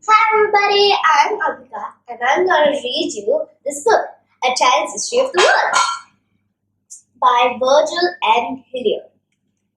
Hi everybody, I'm Abhika and I'm going to read you this book, A Child's History of the World by Virgil N. Hillier.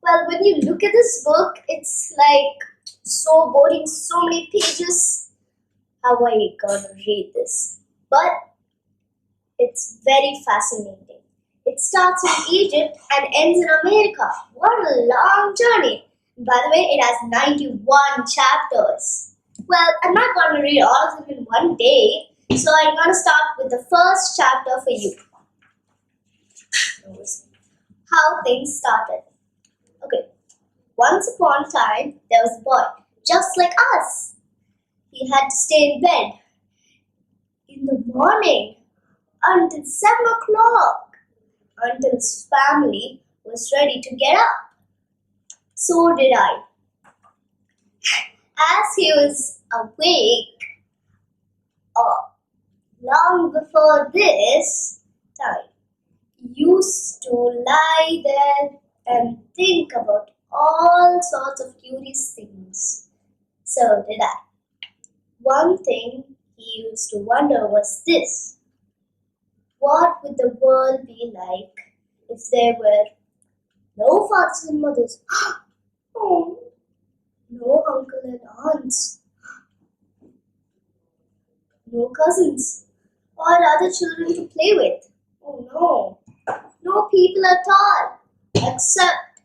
Well, when you look at this book, it's like so boring, so many pages. How are you going to read this? But it's very fascinating. It starts in Egypt and ends in America. What a long journey! By the way, it has 91 chapters. Well, I'm not going to read all of them in one day, so I'm going to start with the first chapter for you. How things started. Okay, once upon a time, there was a boy, just like us. He had to stay in bed in the morning until 7 o'clock, until his family was ready to get up. So did I. As he was awake, long before this time, used to lie there and think about all sorts of curious things. So did I. One thing he used to wonder was this: what would the world be like if there were no fathers and mothers? Oh, no uncle and aunts, no cousins, or other children to play with. Oh no people at all, except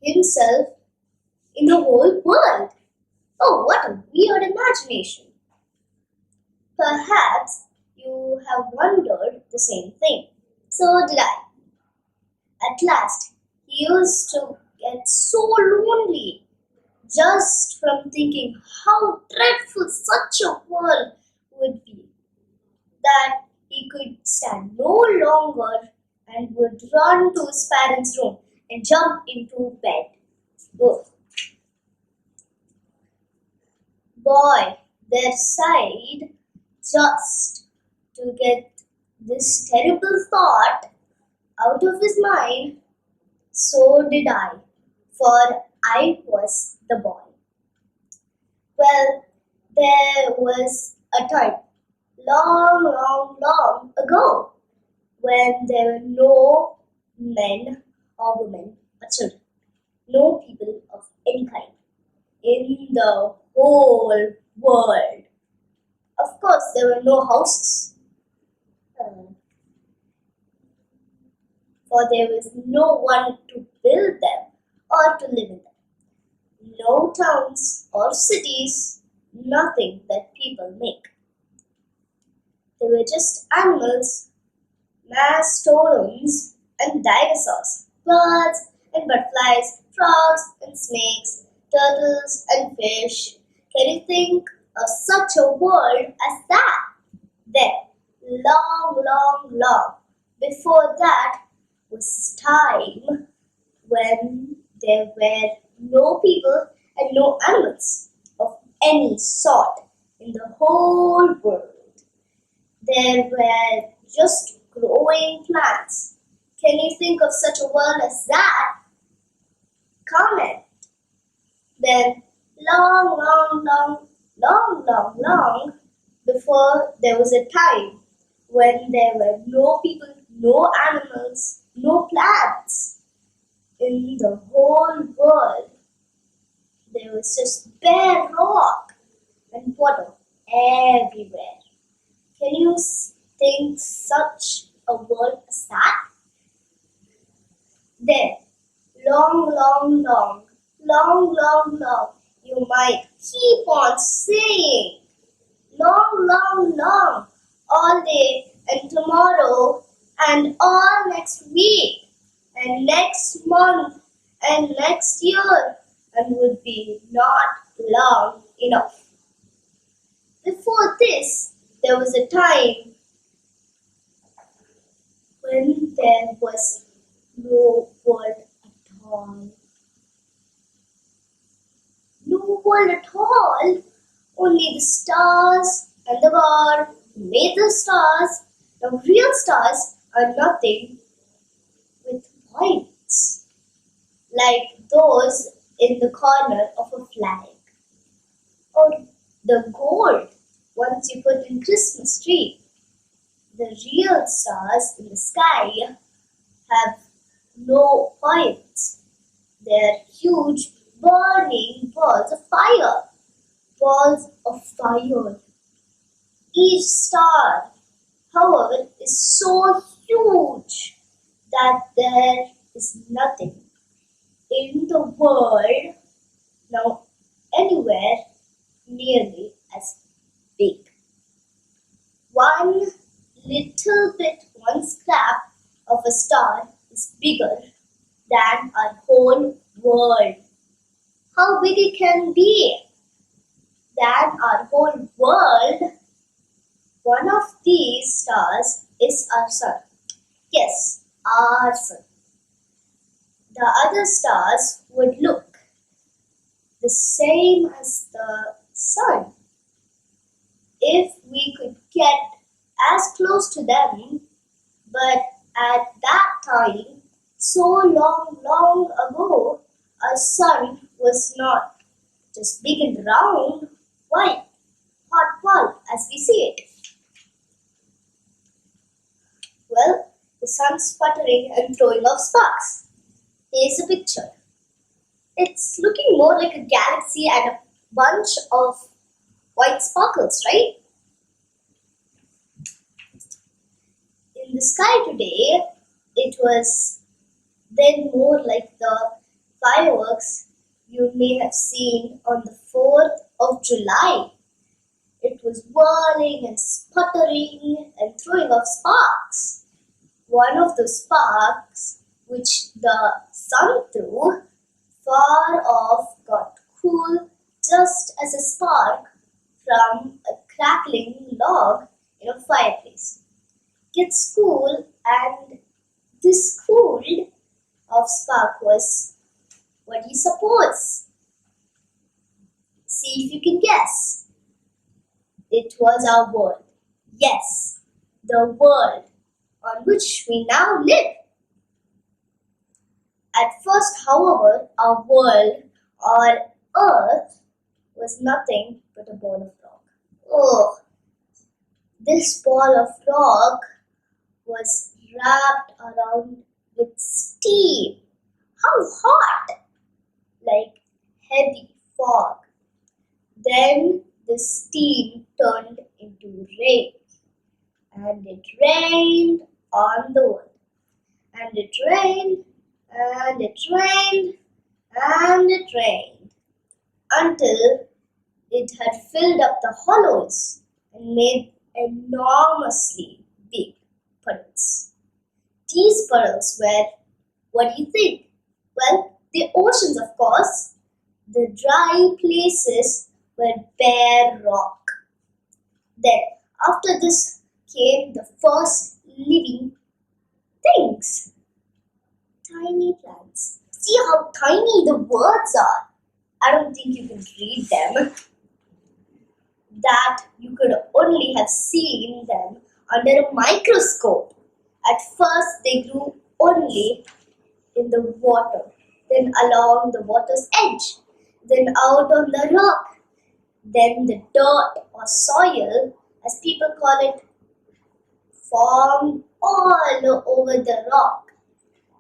himself in the whole world. Oh, what a weird imagination. Perhaps you have wondered the same thing. So did I. At last, he used to get so lonely just from thinking how dreadful such a world would be that he could stand no longer and would run to his parents' room and jump into bed. Oh, boy, there sighed just to get this terrible thought out of his mind. So did I, for I was the boy. Well, there was a time, long ago, when there were no men or women or children, no people of any kind in the whole world. Of course, there were no houses, uh, for there was no one to build them or to live in them. No towns or cities, nothing that people make. They were just animals, mastodons, and dinosaurs, birds and butterflies, frogs and snakes, turtles and fish. Can you think of such a world as that? Then, long before that was time when there were no people and no animals of any sort in the whole world. There were just growing plants. Can you think of such a world as that? Comment. Then, long before there was a time when there were no people, no animals, no plants in the whole world. There was just bare rock and water everywhere. Can you think such a world as that? Then, long, you might keep on saying, long, all day and tomorrow and all next week and next month and next year, and would be not long enough. Before this, there was a time when there was no world at all. No world at all. Only the stars and the God who made the stars. The real stars are nothing with points, like those in the corner of a flag. Or the gold once you put in Christmas tree. The real stars in the sky have no points. They're huge burning balls of fire. Balls of fire. Each star, however, is so huge that there is nothing in the world now anywhere nearly as big. One one scrap of a star is bigger than our whole world. How big it can be than our whole world? One of these stars is our sun. Yes, our sun. The other stars would look the same as the sun if we could get as close to them, but at that time, so long ago, our sun was not just big and round, white, hot ball as we see it. Well, the sun's sputtering and throwing off sparks. Here's a picture. It's looking more like a galaxy and a bunch of white sparkles, right? In the sky today, it was then more like the fireworks you may have seen on the 4th of July. It was whirling and sputtering and throwing off sparks. One of those sparks, which the sun threw far off, got cool just as a spark from a crackling log in a fireplace gets cool, and this cooled off spark was, what do you suppose? See if you can guess. It was our world. Yes, the world on which we now live. At first, however, our world or earth was nothing but a ball of rock. Oh, this ball of rock was wrapped around with steam. How hot! Like heavy fog. Then the steam turned into rain, and it rained on the world. And it rained, and it rained, and it rained, until it had filled up the hollows and made enormously big puddles. These puddles were, what do you think? Well, the oceans, of course. The dry places were bare rock. Then, after this came the first living things. Tiny plants. See how tiny the words are. I don't think you can read them. That you could only have seen them under a microscope. At first, they grew only in the water, then along the water's edge, then out on the rock, then the dirt or soil, as people call it, formed all over the rock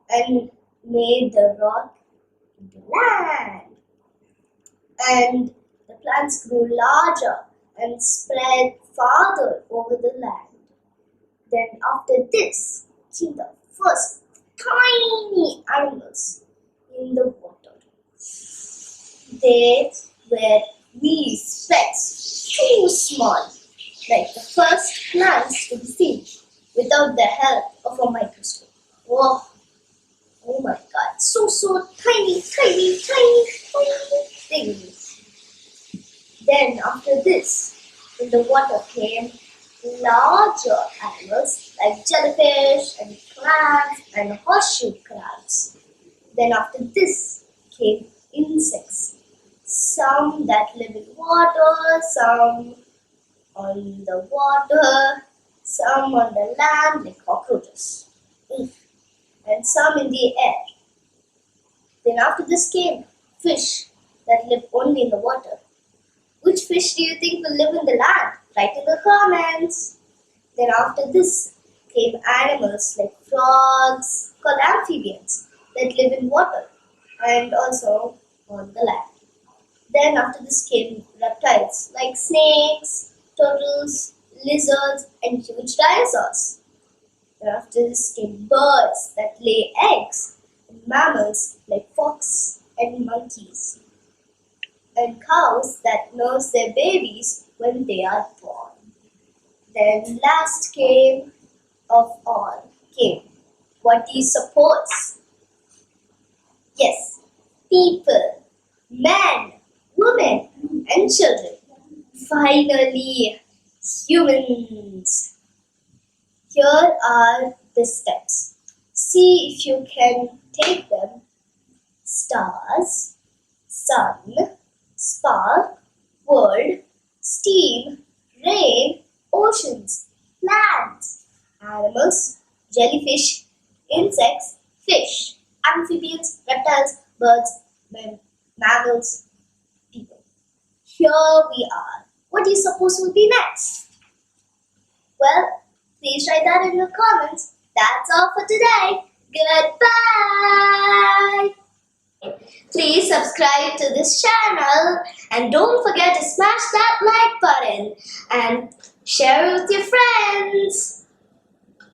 and made the rock into land. And the plants grew larger and spread farther over the land. Then after this came the first tiny animals in the water. They were wee specks, too small, like the first plants to be seen without the help of a microscope. Oh my God, so tiny things. Then after this, in the water came larger animals like jellyfish and crabs and horseshoe crabs. Then after this came insects. Some that live in water, some on the water, some on the land like cockroaches, and some in the air. Then after this came fish that live only in the water. Which fish do you think will live in the land? Write in the comments. Then after this came animals like frogs called amphibians that live in water and also on the land. Then after this came reptiles like snakes, turtles, lizards and huge dinosaurs. Then after this came birds that lay eggs and mammals like fox and monkeys and cows that nurse their babies when they are born. Then last came of all came. What do you suppose? Yes, people, men, women, and children. Finally, humans. Here are the steps. See if you can take them. Stars, sun, spark, world, steam, rain, oceans, plants, animals, jellyfish, insects, fish, amphibians, reptiles, birds, mammals, people. Here we are. What do you suppose will be next? Well, please write that in the comments. That's all for today. Goodbye. Please subscribe to this channel and don't forget to smash that like button and share it with your friends.